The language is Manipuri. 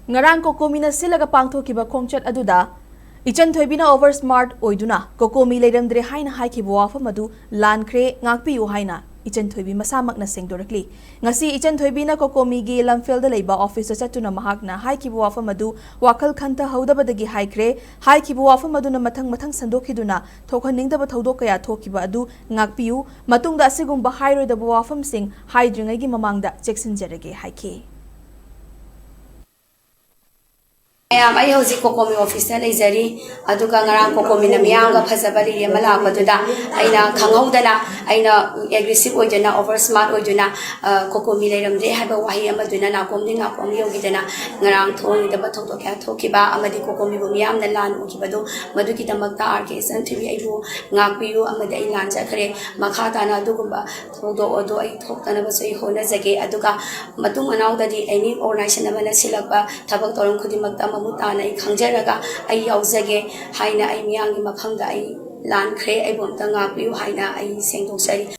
Ngarang Cocomi na sila pangthokiba khongchat aduda Ichan thoibina over smart Oiduna Cocomi Leiramdre Haina Haikhiba Wafam adu Lankhre Ngakpiyu Haina Ichan thoibi masamak na sengdorakli ngasi Ichan thoibina Cocomi gi Lamphel da leiba office chatuna mahakna Haikhiba Wafam adu wakal khanta haudabadagi haikre Haikhiba Wafam adu na mathang sandokhiduna thokhaningdaba thodok kaya thokiba adu Ngakpiyu matungda asigumba hairoidaba wafam sing haidringai gi mamangda cheksinjarage haikhe I was Cocomi office and Izari, Adukangaran Cocomi Namianga Pasabari Malapaduda, Aina Kangodana, Aina aggressive Oiduna over smart Oiduna, Cocomi Leiramdre have a Wahia Maduna, coming up on Yogidana, Narang Tony the Batoto Tokiba, Amadi Cocomi Bumiam, the land Ukibado, Madukita Magda Arcas, and Tibiabu, Ngakpiyu, Amadei Lankhre, Makatana Dugumba, Todo Odo, I talked on a say Honazake, Aduka, Matumana, the any or national Silaba, Tabatorum Kudimagdama. Mutana Kangjaraga, I Yauzage, Haina, I Miangi Mapanga, I Lankhre, I want Ngakpiyu, Haina, I Saint Osari,